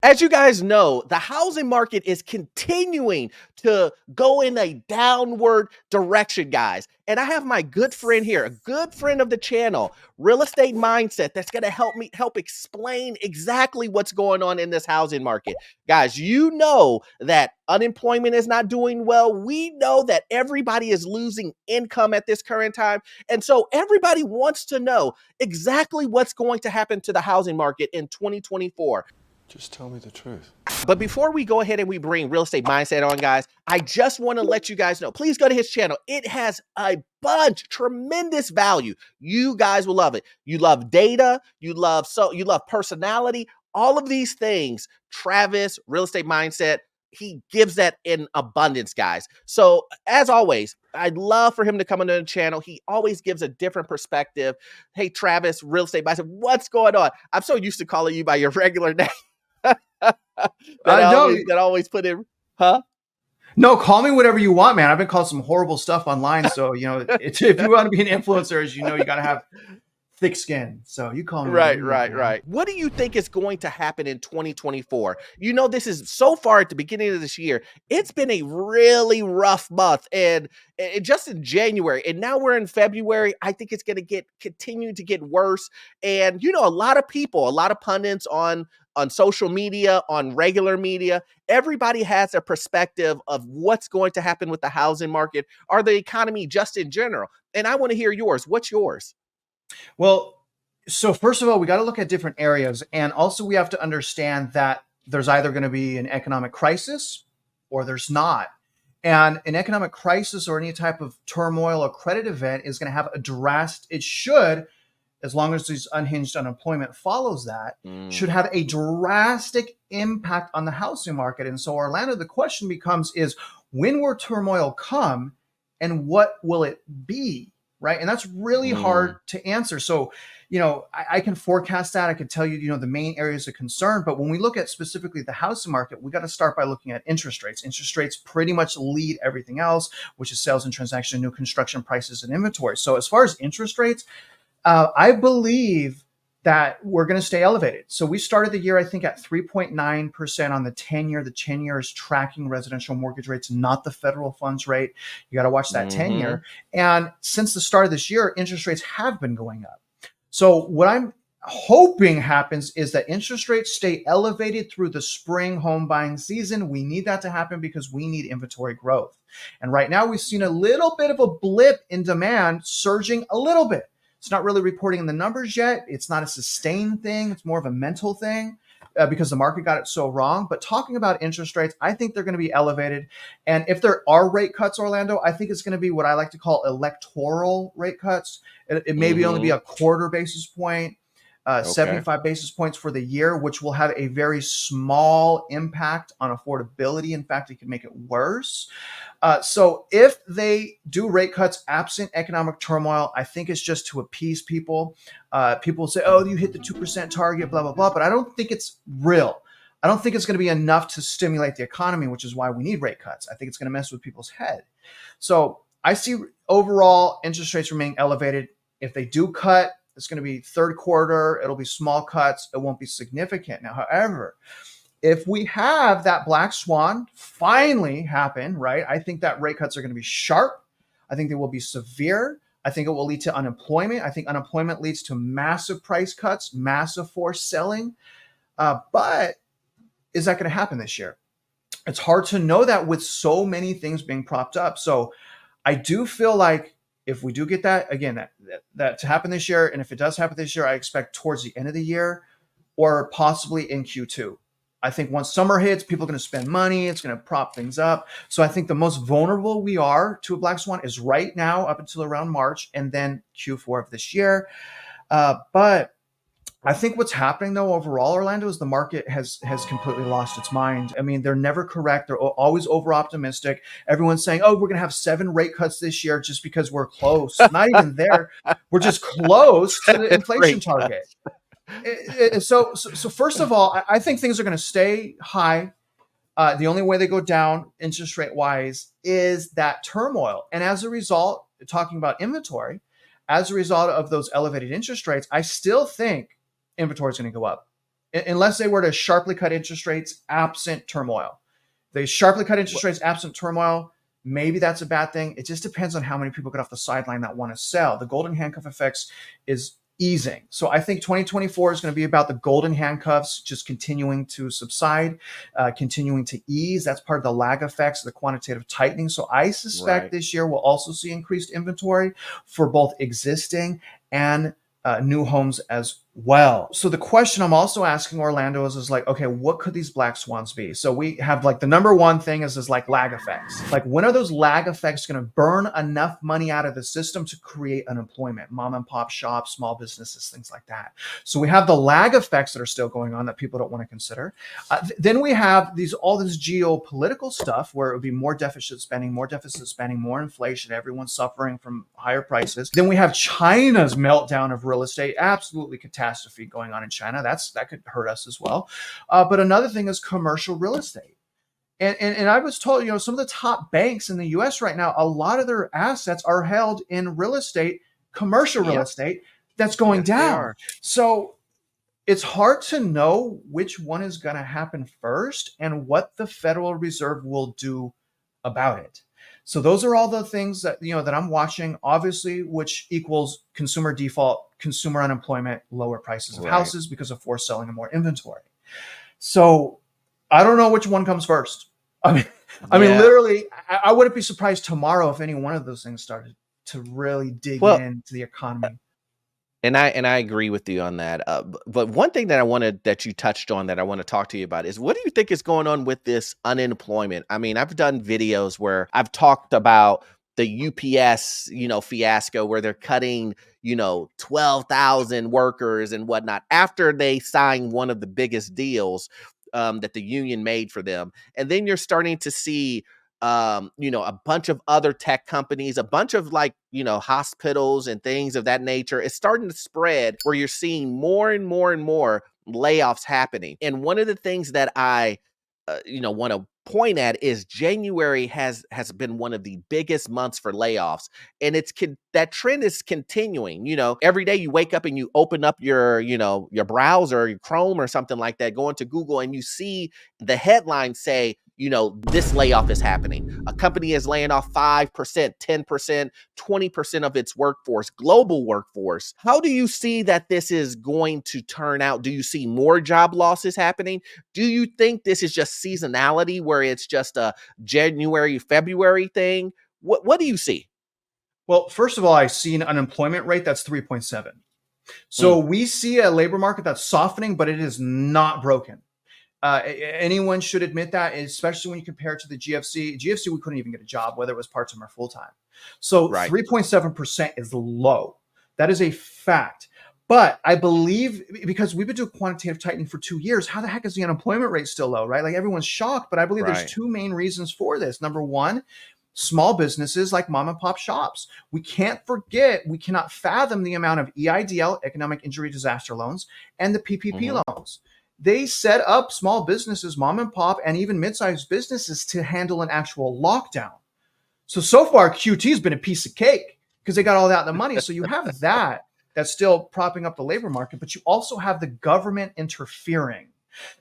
As you guys know, the housing market is continuing to go in a downward direction, guys. And I have my good friend here, a good friend of the channel, Real Estate Mindset, that's going to help explain exactly what's going on in this housing market. Guys, you know that unemployment is not doing well. We know that everybody is losing income at this current time. And so everybody wants to know exactly what's going to happen to the housing market in 2024. Just tell me the truth. But before we go ahead and we bring Real Estate Mindset on, guys, I just want to let you guys know, please go to his channel. It has a bunch, tremendous value. You guys will love it. You love data, you love personality, all of these things. Travis, Real Estate Mindset, he gives that in abundance, guys. So as always, I'd love for him to come on the channel. He always gives a different perspective. Hey, Travis, Real Estate Mindset, what's going on? I'm so used to calling you by your regular name. No, That always put in, huh? no, call me whatever you want, man. I've been called some horrible stuff online. So, if you want to be an influencer, as you know, you got to have thick skin. So you call me whatever you want, man. Right. What do you think is going to happen in 2024? You know, this is so far at the beginning of this year, it's been a really rough month, and just in January, and now we're in February. I think it's going to continue to get worse. And you know, a lot of people, a lot of pundits on social media, on regular media, everybody has a perspective of what's going to happen with the housing market or the economy just in general. And I want to hear yours. What's yours? Well, so first of all, we got to look at different areas. And also, we have to understand that there's either going to be an economic crisis or there's not. And an economic crisis or any type of turmoil or credit event is going to have it should, as long as this unhinged unemployment follows that, should have a drastic impact on the housing market. And so, Orlando, the question becomes is, when will turmoil come and what will it be? Right. And that's really hard to answer. So, I can forecast that. I can tell you, the main areas of concern. But when we look at specifically the housing market, we got to start by looking at interest rates. Interest rates pretty much lead everything else, which is sales and transaction, new construction prices and inventory. So as far as interest rates, I believe that we're going to stay elevated. So we started the year, I think, at 3.9% on the 10-year. The 10-year is tracking residential mortgage rates, not the federal funds rate. You got to watch that 10-year. And since the start of this year, interest rates have been going up. So what I'm hoping happens is that interest rates stay elevated through the spring home buying season. We need that to happen because we need inventory growth. And right now we've seen a little bit of a blip in demand, surging a little bit. It's not really reporting in the numbers yet. It's not a sustained thing. It's more of a mental thing because the market got it so wrong. But talking about interest rates, I think they're going to be elevated. And if there are rate cuts, Orlando, I think it's going to be what I like to call electoral rate cuts. It maybe only be a quarter basis point, 75 basis points for the year, which will have a very small impact on affordability. In fact, it could make it worse. So if they do rate cuts absent economic turmoil, I think it's just to appease people. People say, oh, you hit the 2% target, blah, blah, blah. But I don't think it's real. I don't think it's going to be enough to stimulate the economy, which is why we need rate cuts. I think it's going to mess with people's head. So I see overall interest rates remaining elevated. If they do cut, it's going to be third quarter. It'll be small cuts. It won't be significant. Now, however, if we have that black swan finally happen, right, I think that rate cuts are going to be sharp. I think they will be severe. I think it will lead to unemployment. I think unemployment leads to massive price cuts, massive forced selling. But is that going to happen this year? It's hard to know that with so many things being propped up. So I do feel like if we do get that, again, that to happen this year, and if it does happen this year, I expect towards the end of the year or possibly in Q2. I think once summer hits, people are going to spend money. It's going to prop things up. So I think the most vulnerable we are to a black swan is right now up until around March and then Q4 of this year. But I think what's happening, though, overall, Orlando, is the market has completely lost its mind. I mean, they're never correct. They're always over optimistic. Everyone's saying, oh, we're going to have 7 rate cuts this year just because we're close. Not even there. We're just close to the inflation target. So first of all, I think things are going to stay high. The only way they go down interest rate wise is that turmoil. And as a result, talking about inventory, as a result of those elevated interest rates, I still think inventory is going to go up. unless they were to sharply cut interest rates absent turmoil. They sharply cut interest rates absent turmoil. Maybe that's a bad thing. It just depends on how many people get off the sideline that want to sell. The golden handcuff effects is easing. So I think 2024 is going to be about the golden handcuffs just continuing to subside, continuing to ease. That's part of the lag effects of the quantitative tightening. So I suspect this year we'll also see increased inventory for both existing and new homes as well. So the question I'm also asking Orlando is like, okay, what could these black swans be? So we have like the number one thing is like lag effects. Like when are those lag effects going to burn enough money out of the system to create unemployment, mom and pop shops, small businesses, things like that. So we have the lag effects that are still going on that people don't want to consider. Then we have all this geopolitical stuff where it would be more deficit spending, more inflation, everyone's suffering from higher prices. Then we have China's meltdown of real estate, absolutely catastrophe going on in China. That could hurt us as well. But another thing is commercial real estate. And I was told, some of the top banks in the US right now, a lot of their assets are held in real estate, commercial real estate that's going down. So it's hard to know which one is going to happen first and what the Federal Reserve will do about it. So those are all the things that, that I'm watching, obviously, which equals consumer default, consumer unemployment, lower prices of houses because of forced selling and more inventory. So I don't know which one comes first. I mean, literally, I wouldn't be surprised tomorrow if any one of those things started to really dig into the economy. And I agree with you on that. But one thing that you touched on that I want to talk to you about is, what do you think is going on with this unemployment? I mean, I've done videos where I've talked about the UPS, fiasco where they're cutting, 12,000 workers and whatnot after they signed one of the biggest deals that the union made for them. And then you're starting to see a bunch of other tech companies, a bunch of hospitals and things of that nature. It's starting to spread where you're seeing more and more and more layoffs happening. And one of the things that I, want to point at is January has been one of the biggest months for layoffs, and that trend is continuing. Every day you wake up and you open up your browser, your Chrome or something like that, go into Google, and you see the headline say, this layoff is happening. A company is laying off 5%, 10%, 20% of its workforce, global workforce. How do you see that this is going to turn out? Do you see more job losses happening? Do you think this is just seasonality where it's just a January, February thing? What do you see? Well, first of all, I see an unemployment rate that's 3.7. So we see a labor market that's softening, but it is not broken. Anyone should admit that, especially when you compare it to the GFC. GFC, we couldn't even get a job, whether it was part-time or full-time. So 3.7% is low. That is a fact. But I believe, because we've been doing quantitative tightening for 2 years, how the heck is the unemployment rate still low, right? Like everyone's shocked, but I believe there's two main reasons for this. Number one, small businesses like mom and pop shops. We cannot fathom the amount of EIDL, economic injury disaster loans, and the PPP loans. They set up small businesses, mom and pop, and even mid-sized businesses to handle an actual lockdown. So far, QT has been a piece of cake because they got all that in the money. So you have that's still propping up the labor market, but you also have the government interfering.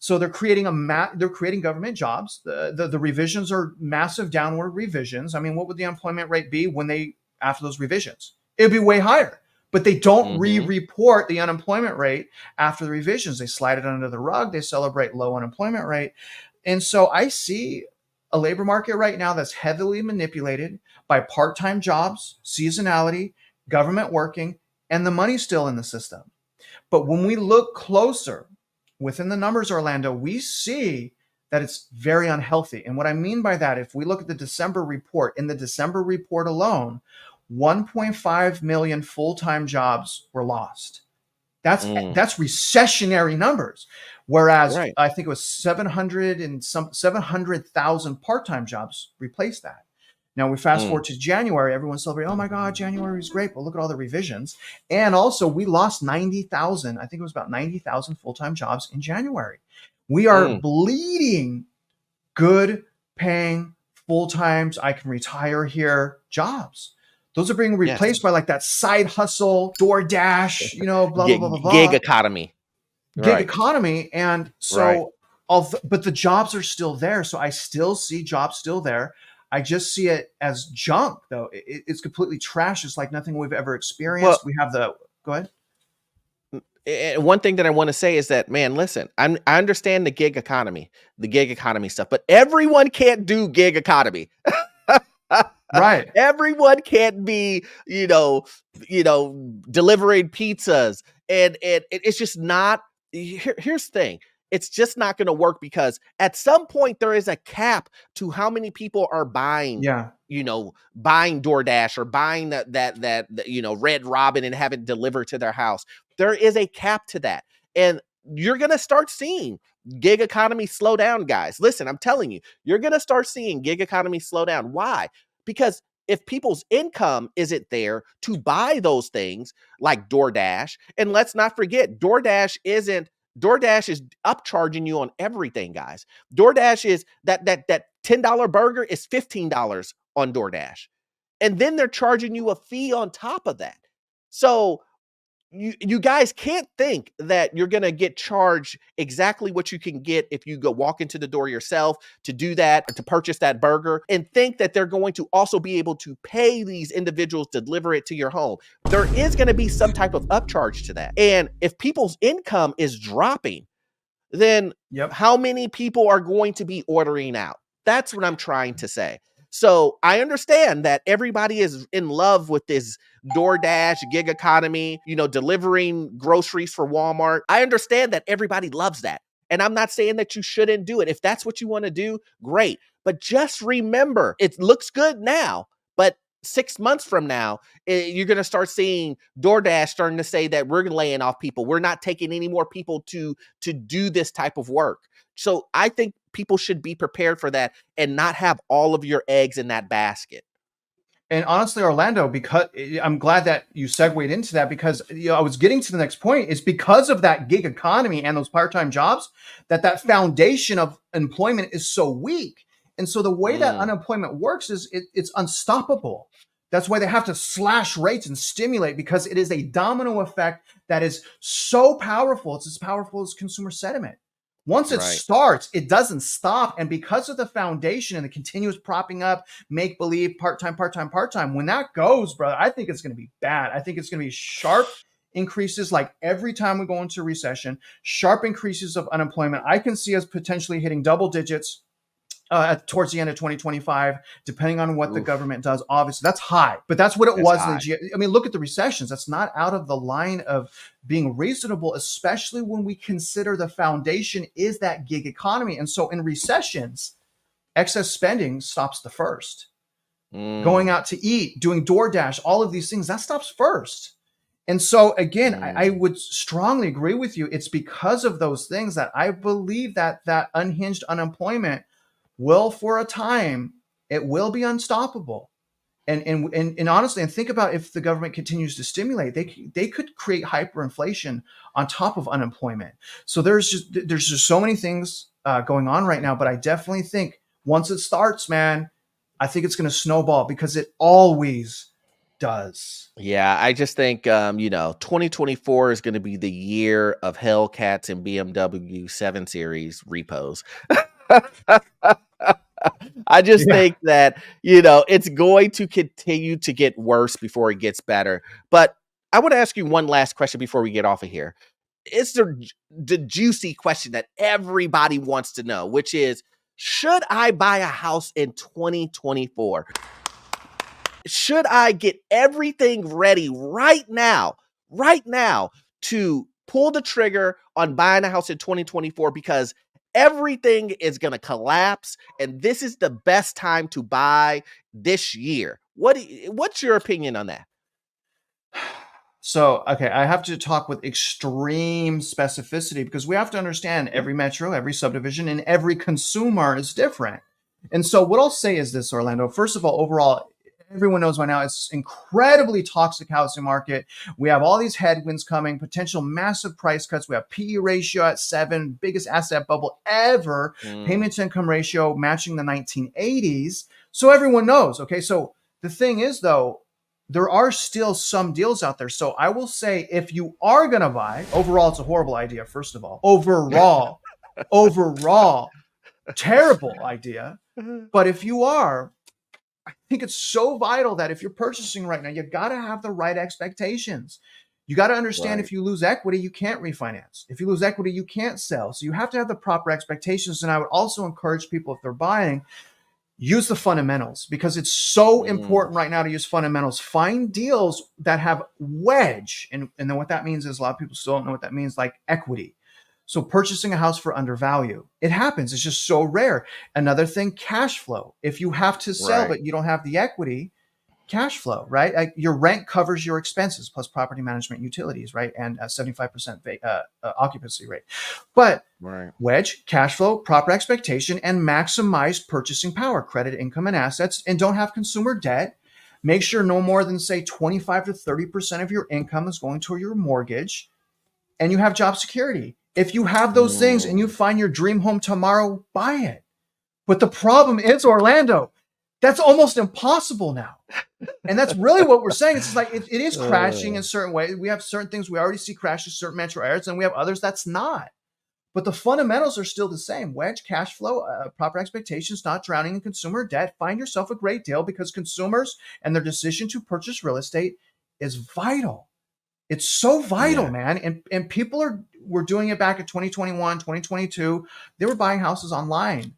So they're creating government jobs. The revisions are massive downward revisions. I mean, what would the unemployment rate be after those revisions? It would be way higher. But they don't re-report the unemployment rate after the revisions. They slide it under the rug. They celebrate low unemployment rate. And so I see a labor market right now that's heavily manipulated by part-time jobs, seasonality, government working, and the money still in the system. But when we look closer within the numbers, Orlando, we see that it's very unhealthy. And what I mean by that, if we look at the December report, in the December report alone, 1.5 million full-time jobs were lost. That's recessionary numbers. Whereas I think it was 700,000 part-time jobs replaced that. Now we fast forward to January, everyone's celebrating, oh my God, January is great. Well, look at all the revisions. And also we lost 90,000, I think it was about 90,000 full-time jobs in January. We are bleeding good paying full-times, I can retire here jobs. Those are being replaced by like that side hustle, DoorDash, blah, blah, blah, blah, blah. Gig economy. gig Right. economy. And Right. so, but the jobs are still there. So I still see jobs still there. I just see it as junk, though. It's completely trash. It's like nothing we've ever Well, experienced. We have the, go ahead. one thing that I want to say is that, man, listen, I understand the gig economy stuff, but everyone can't do gig economy. Right. Everyone can't be, delivering pizzas, and it's just not. Here's the thing: it's just not going to work because at some point there is a cap to how many people are buying. Yeah. Buying DoorDash or buying that Red Robin and have it delivered to their house. There is a cap to that, and you're gonna start seeing gig economy slow down, guys. Listen, I'm telling you, you're gonna start seeing gig economy slow down. Why? Because if people's income isn't there to buy those things like DoorDash, and let's not forget, DoorDash is upcharging you on everything, guys. DoorDash is that $10 burger is $15 on DoorDash. And then they're charging you a fee on top of that. So you guys can't think that you're going to get charged exactly what you can get if you go walk into the door yourself to do that, or to purchase that burger, and think that they're going to also be able to pay these individuals to deliver it to your home. There is going to be some type of upcharge to that. And if people's income is dropping, then Yep. how many people are going to be ordering out? That's what I'm trying to say. So I understand that everybody is in love with this DoorDash gig economy, delivering groceries for Walmart. I understand that everybody loves that. And I'm not saying that you shouldn't do it. If that's what you want to do, great. But just remember, it looks good now, but 6 months from now, you're going to start seeing DoorDash starting to say that we're laying off people. We're not taking any more people to do this type of work. So I think people should be prepared for that and not have all of your eggs in that basket. And honestly, Orlando, because I'm glad that you segued into that, because I was getting to the next point, is because of that gig economy and those part-time jobs that foundation of employment is so weak. And so the way that unemployment works is it's unstoppable. That's why they have to slash rates and stimulate, because it is a domino effect that is so powerful. It's as powerful as consumer sentiment. Once it Right. starts, it doesn't stop. And because of the foundation and the continuous propping up, make believe, part-time, when that goes, brother, I think it's going to be bad. I think it's going to be sharp increases, like every time we go into a recession, sharp increases of unemployment. I can see us potentially hitting double digits towards the end of 2025, depending on what the government does. Obviously, that's high, but that's what it was. I mean, look at the recessions. That's not out of the line of being reasonable, especially when we consider the foundation is that gig economy. And so in recessions, excess spending stops the first. Going out to eat, doing DoorDash, all of these things, that stops first. And so again, I would strongly agree with you. It's because of those things that I believe that unhinged unemployment will, for a time, it will be unstoppable. And honestly, and think about, if the government continues to stimulate, they could create hyperinflation on top of unemployment. So there's just so many things going on right now. But I definitely think once it starts, man, I think it's going to snowball, because it always does. Yeah, I just think 2024 is going to be the year of Hellcats and BMW 7 Series repos. I just Yeah. think that, it's going to continue to get worse before it gets better. But I want to ask you one last question before we get off of here. It's the juicy question that everybody wants to know, which is, should I buy a house in 2024? Should I get everything ready right now to pull the trigger on buying a house in 2024, because everything is going to collapse and this is the best time to buy this year? What's your opinion on that? So, okay, I have to talk with extreme specificity, because we have to understand every metro, every subdivision, and every consumer is different. And so, what I'll say is this, Orlando. First of all, overall, everyone knows by now it's incredibly toxic housing market. We have all these headwinds coming, potential massive price cuts. We have PE ratio at 7, biggest asset bubble ever, payment to income ratio matching the 1980s. So everyone knows. Okay, so the thing is, though, there are still some deals out there. So I will say, if you are going to buy, overall, it's a horrible idea. First of all, overall, terrible idea. But if you are, I think it's so vital that if you're purchasing right now, you got to have the right expectations. You got to understand, Right. if you lose equity, you can't refinance. If you lose equity, you can't sell. So you have to have the proper expectations. And I would also encourage people, if they're buying, use the fundamentals, because it's so important right now to use fundamentals. Find deals that have wedge. And then what that means is, a lot of people still don't know what that means, like equity. So purchasing a house for undervalue, it happens. It's just so rare. Another thing, cash flow. If you have to sell, Right. but you don't have the equity, cash flow, right? Like, your rent covers your expenses plus property management, utilities, right? And a 75% occupancy rate. But Right. wedge, cash flow, proper expectation, and maximize purchasing power, credit, income, and assets, and don't have consumer debt. Make sure no more than, say, 25 to 30% of your income is going toward your mortgage, and you have job security. If you have those things and you find your dream home tomorrow, buy it. But the problem is, Orlando, that's almost impossible now. And that's really what we're saying. It's like, it is crashing in certain ways. We have certain things we already see crashes, certain metro areas, and we have others that's not. But the fundamentals are still the same. Wedge, cash flow, proper expectations, not drowning in consumer debt. Find yourself a great deal, because consumers and their decision to purchase real estate is vital. It's so vital, Yeah. man. And people were doing it back in 2021, 2022. They were buying houses online.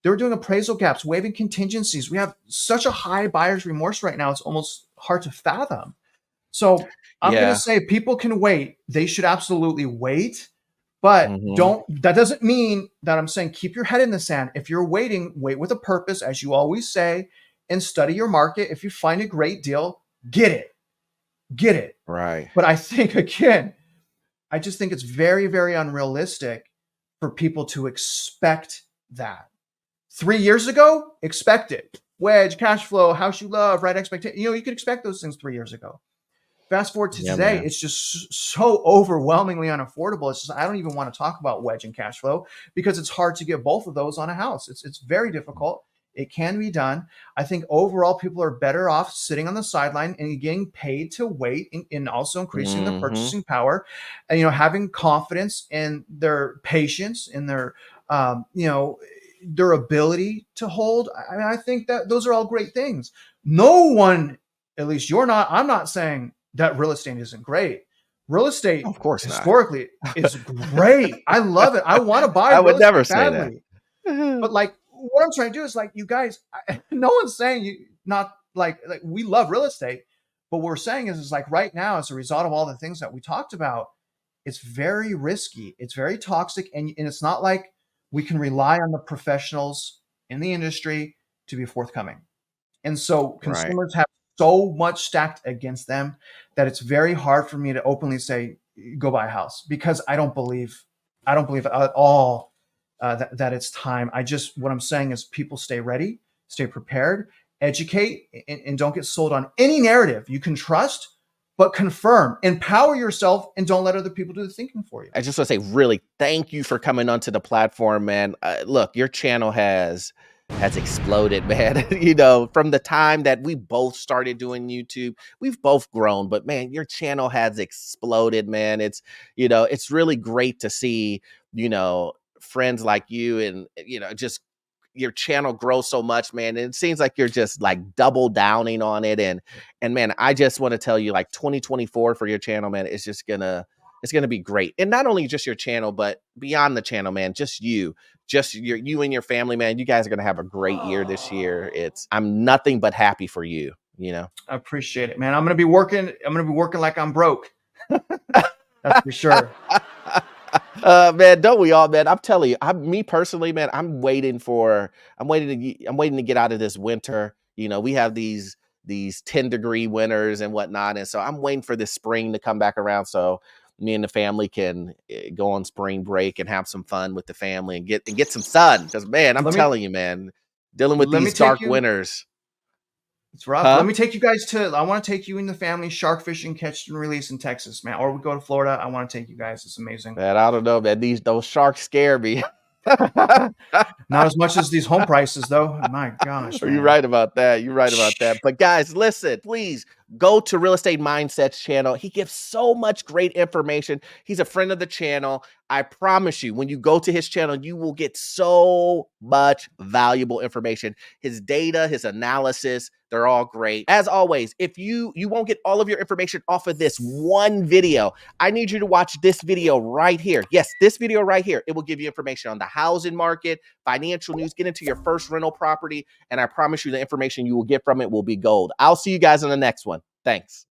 They were doing appraisal gaps, waiving contingencies. We have such a high buyer's remorse right now. It's almost hard to fathom. So I'm going to Yeah. say, people can wait. They should absolutely wait. But Mhm. that doesn't mean that I'm saying keep your head in the sand. If you're waiting, wait with a purpose, as you always say, and study your market. If you find a great deal, get it. Get it. Right. But I think, again, I just think it's very, very unrealistic for people to expect that. 3 years ago, expect it. Wedge, cash flow, house you love, right expectation. You could expect those things 3 years ago. Fast forward to Yeah, today, man. it's just so overwhelmingly unaffordable. It's just, I don't even want to talk about wedge and cash flow, because it's hard to get both of those on a house. It's very difficult. It can be done. I think overall, people are better off sitting on the sideline and getting paid to wait, and also increasing their Mhm. purchasing power, and having confidence in their patience, in their their ability to hold. I mean, I think that those are all great things. No one, at least I'm not saying that real estate isn't great. Real estate Of course not. historically is great. I love it. I want to buy I real would never estate say that. badly. But, like, what I'm trying to do is, like, you guys, no one's saying you not like we love real estate, but what we're saying is like, right now, as a result of all the things that we talked about, it's very risky. It's very toxic, and it's not like we can rely on the professionals in the industry to be forthcoming. And so Right. consumers have so much stacked against them that it's very hard for me to openly say, go buy a house, because I don't believe at all that it's time. What I'm saying is, people stay ready, stay prepared, educate, and don't get sold on any narrative you can trust, but confirm, empower yourself, and don't let other people do the thinking for you. I just want to say, really, thank you for coming onto the platform, man. Look, your channel has exploded, man. From the time that we both started doing YouTube, we've both grown, but man, your channel has exploded, man. It's really great to see, friends like you, and just your channel grows so much, man. And it seems like you're just like double downing on it. And man, I just want to tell you, like, 2024 for your channel, man, it's gonna be great. And not only just your channel, but beyond the channel, man, just you and your family, man. You guys are gonna have a great year this year. I'm nothing but happy for you, I appreciate it, man. I'm gonna be working like I'm broke. That's for sure. Man, don't we all, man? I'm telling you, me personally, man, I'm waiting to get out of this winter. We have these 10-degree winters and whatnot, and so I'm waiting for this spring to come back around, so me and the family can go on spring break and have some fun with the family, and get some sun. Because man, I'm Let me telling you, man, dealing with let me these take dark you. winters, It's rough. Let huh? me take you guys to. I want to take you and the family shark fishing, catch and release in Texas, man. Or we go to Florida. I want to take you guys. It's amazing. Man, I don't know, man. Those sharks scare me. Not as much as these home prices, though. My gosh, You're man. right about that. You're right about that. But guys, listen, please go to Real Estate Mindsets channel. He gives so much great information. He's a friend of the channel. I promise you, when you go to his channel, you will get so much valuable information. His data, his analysis, they're all great. As always, if you won't get all of your information off of this one video, I need you to watch this video right here. Yes, this video right here. It will give you information on the housing market, financial news, get into your first rental property, and I promise you the information you will get from it will be gold. I'll see you guys in the next one. Thanks.